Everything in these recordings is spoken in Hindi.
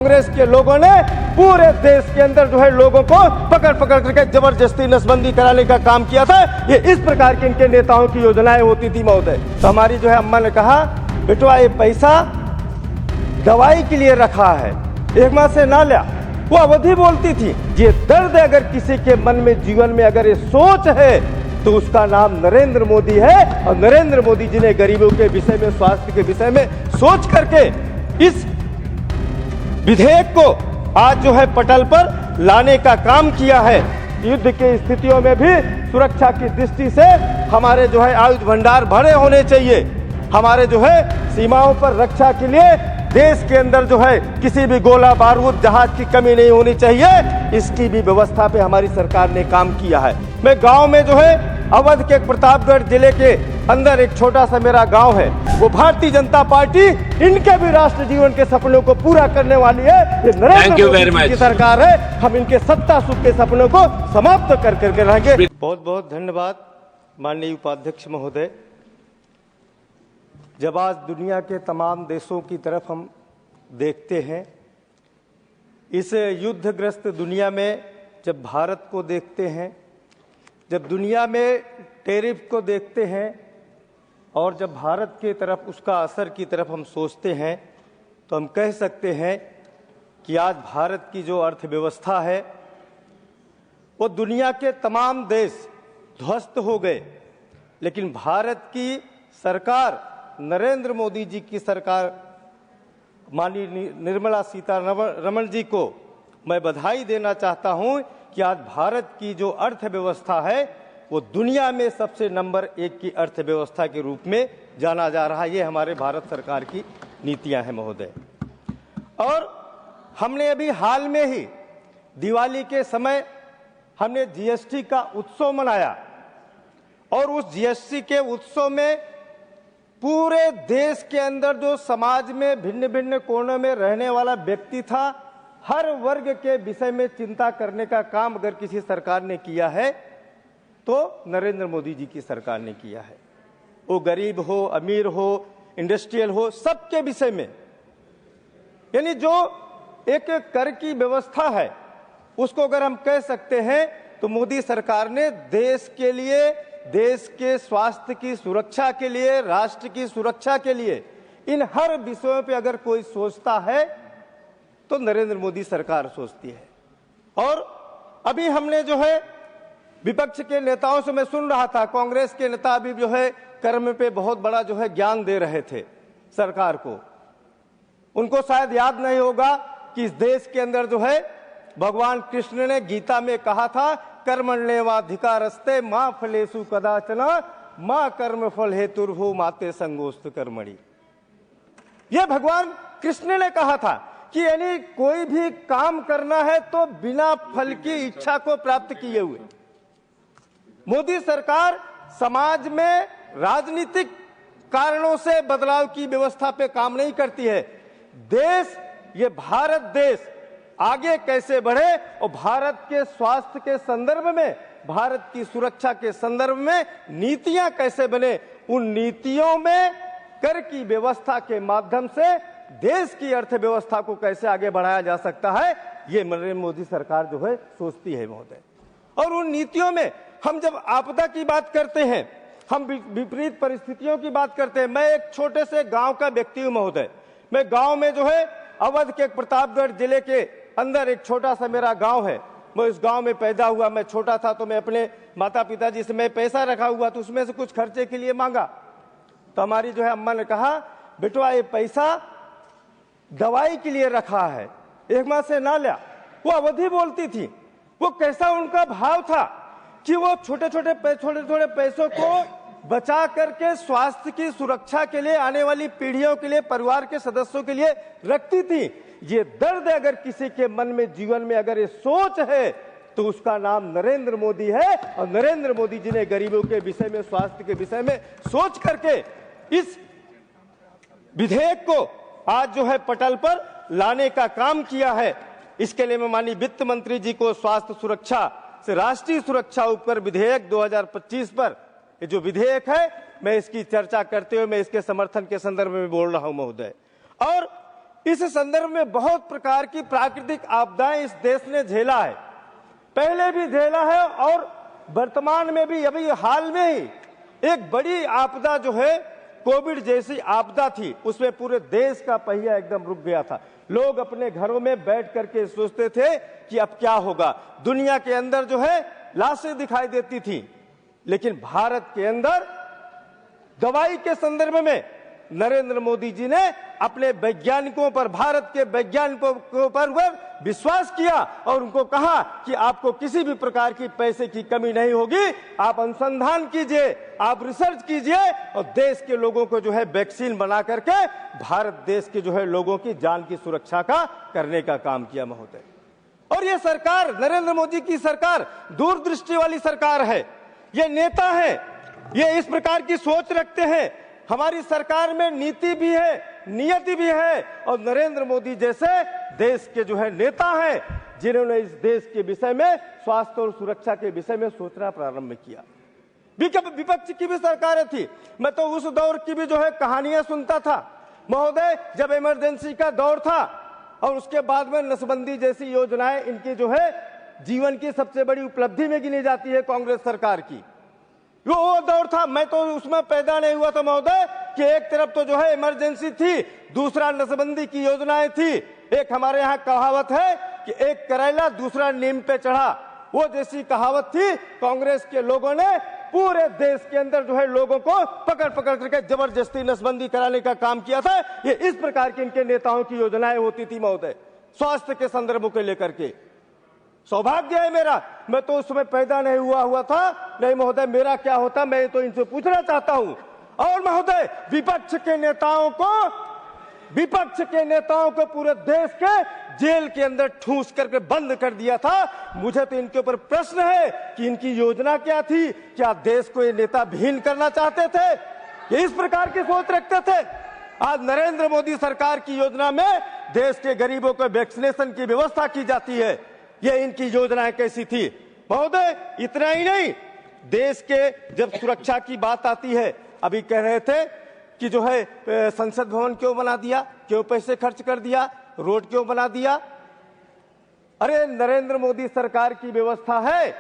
कांग्रेस के लोगों ने पूरे देश के अंदर जो है लोगों को पकड़ पकड़ करके जबरदस्ती नसबंदी कराने का काम किया था। ये इस प्रकार के इनके नेताओं की योजनाएं होती थी महोदय। तो हमारी जो है अम्मा ने कहा, बेटवा ये पैसा दवाई के लिए रखा है, एक माह से ना लिया। वो अवधि बोलती थी, ये दर्द अगर किसी के मन में जीवन में अगर ये सोच है तो उसका नाम नरेंद्र मोदी है। और नरेंद्र मोदी जी ने गरीबों के विषय में, स्वास्थ्य के विषय में सोच करके इस विधेयक को आज जो है पटल पर लाने का काम किया है। युद्ध की स्थितियों में भी सुरक्षा की दृष्टि से हमारे जो है आयुध भंडार भरे होने चाहिए। हमारे जो है सीमाओं पर रक्षा के लिए देश के अंदर जो है किसी भी गोला बारूद जहाज की कमी नहीं होनी चाहिए। इसकी भी व्यवस्था पे हमारी सरकार ने काम किया है। मैं गांव में जो है अवध के प्रतापगढ़ जिले के अंदर एक छोटा सा मेरा गांव है, वो भारतीय जनता पार्टी इनके भी राष्ट्र जीवन के सपनों को पूरा करने वाली है। ये नरेंद्र मोदी की सरकार है। हम इनके सत्ता सुख के सपनों को समाप्त कर करके रहेंगे। बहुत बहुत धन्यवाद माननीय उपाध्यक्ष महोदय। जब आज दुनिया के तमाम देशों की तरफ हम देखते हैं, इस युद्धग्रस्त दुनिया में जब भारत को देखते हैं, जब दुनिया में टैरिफ को देखते हैं और जब भारत के तरफ उसका असर की तरफ हम सोचते हैं, तो हम कह सकते हैं कि आज भारत की जो अर्थव्यवस्था है वो दुनिया के तमाम देश ध्वस्त हो गए, लेकिन भारत की सरकार, नरेंद्र मोदी जी की सरकार, माननीय निर्मला सीतारमण जी को मैं बधाई देना चाहता हूं कि आज भारत की जो अर्थव्यवस्था है वो दुनिया में सबसे नंबर 1 की अर्थव्यवस्था के रूप में जाना जा रहा है। ये हमारे भारत सरकार की नीतियां हैं महोदय। और हमने अभी हाल में ही दिवाली के समय हमने जीएसटी का उत्सव मनाया और उस जीएसटी के उत्सव में पूरे देश के अंदर जो समाज में भिन्न भिन्न कोनों में रहने वाला व्यक्ति था, हर वर्ग के विषय में चिंता करने का काम अगर किसी सरकार ने किया है तो नरेंद्र मोदी जी की सरकार ने किया है। वो गरीब हो, अमीर हो, इंडस्ट्रियल हो, सबके विषय में, यानी जो एक कर की व्यवस्था है उसको अगर हम कह सकते हैं तो मोदी सरकार ने देश के लिए, देश के स्वास्थ्य की सुरक्षा के लिए, राष्ट्र की सुरक्षा के लिए, इन हर विषयों पे अगर कोई सोचता है तो नरेंद्र मोदी सरकार सोचती है। और अभी हमने जो है विपक्ष के नेताओं से मैं सुन रहा था, कांग्रेस के नेता अभी जो है कर्म पे बहुत बड़ा जो है ज्ञान दे रहे थे सरकार को। उनको शायद याद नहीं होगा कि इस देश के अंदर जो है भगवान कृष्ण ने गीता में कहा था, कर्मण्येवाधिकारस्ते मां फलेषु कदाचन मां कर्म फल हेतुर्भु माते संगोस्त कर्मणि। यह भगवान कृष्ण ने कहा था कि यानी कोई भी काम करना है तो बिना फल की इच्छा को प्राप्त किए हुए। मोदी सरकार समाज में राजनीतिक कारणों से बदलाव की व्यवस्था पे काम नहीं करती है। देश, ये भारत देश आगे कैसे बढ़े और भारत के स्वास्थ्य के संदर्भ में, भारत की सुरक्षा के संदर्भ में नीतियां कैसे बने, उन नीतियों में कर की व्यवस्था के माध्यम से देश की अर्थव्यवस्था को कैसे आगे बढ़ाया जा सकता है, ये नरेंद्र मोदी सरकार जो है सोचती है महोदय। और उन नीतियों में हम जब आपदा की बात करते हैं, हम विपरीत परिस्थितियों की बात करते हैं। मैं एक छोटे से गांव का व्यक्ति हूं महोदय। मैं गांव में जो है अवध के प्रतापगढ़ जिले के अंदर एक छोटा सा मेरा गांव है। मैं इस गांव में पैदा हुआ। मैं छोटा था तो मैं अपने माता पिताजी से मैं पैसा रखा हुआ तो उसमें से कुछ खर्चे के लिए मांगा, तो हमारी जो है अम्मा ने कहा, बेटवा ये पैसा दवाई के लिए रखा है, एक माह से ना लिया। वो अवधि बोलती थी। वो कैसा उनका भाव था कि वो छोटे छोटे पैसों को बचा करके स्वास्थ्य की सुरक्षा के लिए, आने वाली पीढ़ियों के लिए, परिवार के सदस्यों के लिए रखती थी। ये दर्द अगर किसी के मन में, जीवन में अगर ये सोच है तो उसका नाम नरेंद्र मोदी है। और नरेंद्र मोदी जी ने गरीबों के विषय में, स्वास्थ्य के विषय में सोच करके इस विधेयक को आज जो है पटल पर लाने का काम किया है। इसके लिए मैं माननीय वित्त मंत्री जी को स्वास्थ्य सुरक्षा से राष्ट्रीय सुरक्षा उपकर विधेयक 2025 पर ये जो विधेयक है, मैं इसकी चर्चा करते हुए मैं इसके समर्थन के संदर्भ में बोल रहा हूं महोदय। और इस संदर्भ में बहुत प्रकार की प्राकृतिक आपदाएं इस देश ने झेला है, पहले भी झेला है और वर्तमान में भी। अभी हाल में ही एक बड़ी आपदा जो है कोविड जैसी आपदा थी, उसमें पूरे देश का पहिया एकदम रुक गया था। लोग अपने घरों में बैठ करके सोचते थे कि अब क्या होगा। दुनिया के अंदर जो है लाशें दिखाई देती थी, लेकिन भारत के अंदर दवाई के संदर्भ में नरेंद्र मोदी जी ने अपने वैज्ञानिकों पर, भारत के वैज्ञानिकों पर विश्वास किया और उनको कहा कि आपको किसी भी प्रकार की पैसे की कमी नहीं होगी, आप अनुसंधान कीजिए, आप रिसर्च कीजिए और देश के लोगों को जो है वैक्सीन बना करके भारत देश के जो है लोगों की जान की सुरक्षा का करने का काम किया महोदय। और ये सरकार, नरेंद्र मोदी की सरकार दूरदृष्टि वाली सरकार है, ये नेता है, ये इस प्रकार की सोच रखते हैं। हमारी सरकार में नीति भी है, नियति भी है और नरेंद्र मोदी जैसे देश के जो है नेता हैं जिन्होंने इस देश के विषय में, स्वास्थ्य और सुरक्षा के विषय में सोचना प्रारंभ किया। विपक्ष की भी सरकारें थी, मैं तो उस दौर की भी जो है कहानियां सुनता था महोदय, जब इमरजेंसी का दौर था और उसके बाद में नसबंदी जैसी योजनाएं इनकी जो है जीवन की सबसे बड़ी उपलब्धि में गिनी जाती है कांग्रेस सरकार की। वो दौर था, मैं तो उसमें पैदा नहीं हुआ था महोदय, कि एक तरफ तो जो है इमरजेंसी थी, दूसरा नसबंदी की योजनाएं थी। एक हमारे यहाँ कहावत है कि एक करेला दूसरा नीम पे चढ़ा, वो जैसी कहावत थी। कांग्रेस के लोगों ने पूरे देश के अंदर जो है लोगों को पकड़ पकड़ करके जबरदस्ती नसबंदी कराने का काम किया था। ये इस प्रकार की इनके नेताओं की योजनाएं होती थी महोदय, स्वास्थ्य के संदर्भों को लेकर के। सौभाग्य है मेरा, मैं तो उस समय पैदा नहीं हुआ था। नहीं महोदय, मेरा क्या होता, मैं तो इनसे पूछना चाहता हूं। और महोदय, विपक्ष के नेताओं को पूरे देश के जेल के अंदर ठूस करके बंद कर दिया था। मुझे तो इनके ऊपर प्रश्न है कि इनकी योजना क्या थी? क्या देश को ये नेता विहीन करना चाहते थे? ये इस प्रकार की सोच रखते थे? आज नरेंद्र मोदी सरकार की योजना में देश के गरीबों को वैक्सीनेशन की व्यवस्था की जाती है। ये इनकी योजनाएं कैसी थी महोदय? इतना ही नहीं, देश के जब सुरक्षा की बात आती है, अभी कह रहे थे कि जो है संसद भवन क्यों बना दिया, क्यों पैसे खर्च कर दिया, रोड क्यों बना दिया। अरे नरेंद्र मोदी सरकार की व्यवस्था है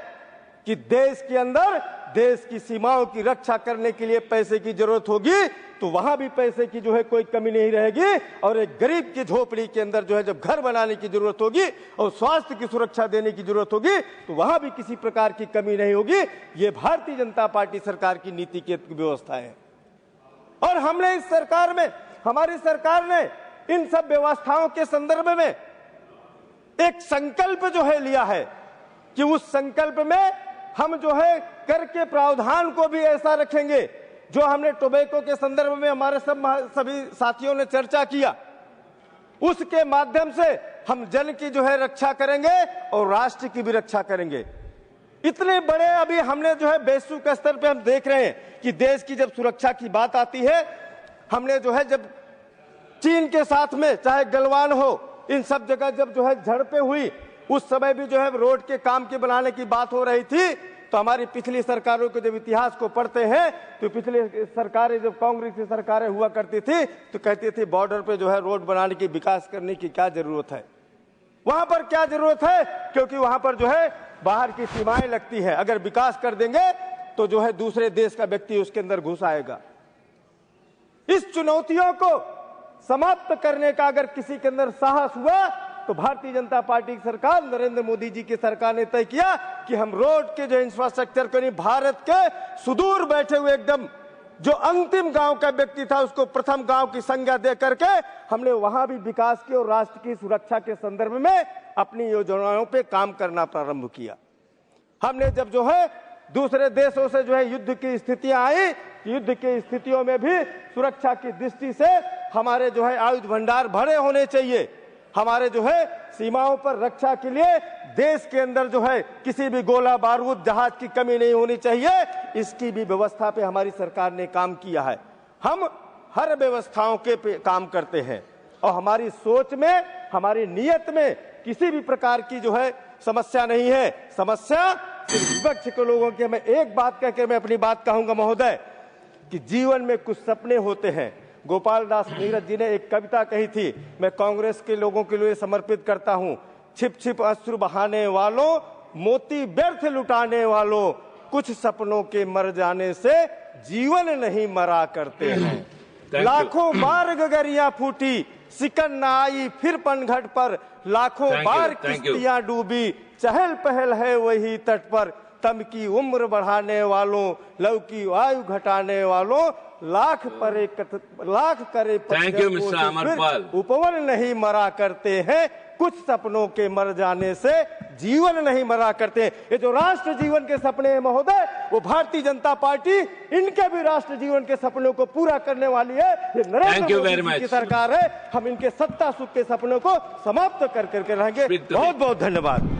कि देश के अंदर देश की सीमाओं की रक्षा करने के लिए पैसे की जरूरत होगी तो वहां भी पैसे की जो है कोई कमी नहीं रहेगी। और एक गरीब की झोपड़ी के अंदर जो है जब घर बनाने की जरूरत होगी और स्वास्थ्य की सुरक्षा देने की जरूरत होगी तो वहां भी किसी प्रकार की कमी नहीं होगी। ये भारतीय जनता पार्टी सरकार की नीति की व्यवस्था है। और हमने इस सरकार में, हमारी सरकार ने इन सब व्यवस्थाओं के संदर्भ में एक संकल्प जो है लिया है कि उस संकल्प में हम जो है कर के प्रावधान को भी ऐसा रखेंगे जो हमने टोबैको के संदर्भ में हमारे सभी साथियों ने चर्चा किया, उसके माध्यम से हम जन की जो है रक्षा करेंगे और राष्ट्र की भी रक्षा करेंगे। इतने बड़े अभी हमने जो है वैश्विक स्तर पे हम देख रहे हैं कि देश की जब सुरक्षा की बात आती है, हमने जो है जब चीन के साथ में चाहे गलवान हो, इन सब जगह जब जो है झड़पें हुई, उस समय भी जो है रोड के काम के बनाने की बात हो रही थी। तो हमारी पिछली सरकारों के जब इतिहास को पढ़ते हैं तो पिछली सरकारें जब कांग्रेस की सरकारें हुआ करती थी तो कहती थी बॉर्डर पे जो है रोड बनाने की, विकास करने की क्या जरूरत है, वहां पर क्या जरूरत है, क्योंकि वहां पर जो है बाहर की सीमाएं लगती है। अगर विकास कर देंगे तो जो है दूसरे देश का व्यक्ति उसके अंदर घुस आएगा। इस चुनौतियों को समाप्त करने का अगर किसी के अंदर साहस हुआ तो भारतीय जनता पार्टी की सरकार, नरेंद्र मोदी जी की सरकार ने तय किया कि हम रोड के जो इंफ्रास्ट्रक्चर को नहीं, भारत के सुदूर बैठे हुए एकदम जो अंतिम गांव का व्यक्ति था उसको प्रथम गांव की संज्ञा दे करके हमने वहां भी विकास की और राष्ट्र की सुरक्षा के संदर्भ में अपनी योजनाओं पे काम करना प्रारंभ किया। हमने जब जो है दूसरे देशों से जो है युद्ध की स्थितियां आई, युद्ध की स्थितियों में भी सुरक्षा की दृष्टि से हमारे जो है आयुध भंडार भरे होने चाहिए। हमारे जो है सीमाओं पर रक्षा के लिए देश के अंदर जो है किसी भी गोला बारूद जहाज की कमी नहीं होनी चाहिए, इसकी भी व्यवस्था पे हमारी सरकार ने काम किया है। हम हर व्यवस्थाओं के पे काम करते हैं और हमारी सोच में, हमारी नियत में किसी भी प्रकार की जो है समस्या नहीं है। समस्या सिर्फ विपक्ष के लोगों की। मैं एक बात कहकर मैं अपनी बात कहूंगा महोदय कि जीवन में कुछ सपने होते हैं, गोपाल दास नीरज जी ने एक कविता कही थी, मैं कांग्रेस के लोगों के लिए समर्पित करता हूं। छिप छिप अश्रु बहाने वालों, मोती व्यर्थ लुटाने वालों, कुछ सपनों के मर जाने से जीवन नहीं मरा करते हैं। लाखों बार गगरियां फूटी, सिकन न आई फिर पनघट पर, लाखों बार किश्तियां डूबी, चहल पहल है वही तट पर। तम की उम्र बढ़ाने वालों, लव की आयु घटाने वालों, लाख करे उपवन नहीं मरा करते हैं, कुछ सपनों के मर जाने से जीवन नहीं मरा करते। ये जो राष्ट्र जीवन के सपने हैं महोदय, वो भारतीय जनता पार्टी इनके भी राष्ट्र जीवन के सपनों को पूरा करने वाली है। ये नरेंद्र मोदी की सरकार है। हम इनके सत्ता सुख के सपनों को समाप्त कर करके रहेंगे। बहुत बहुत धन्यवाद।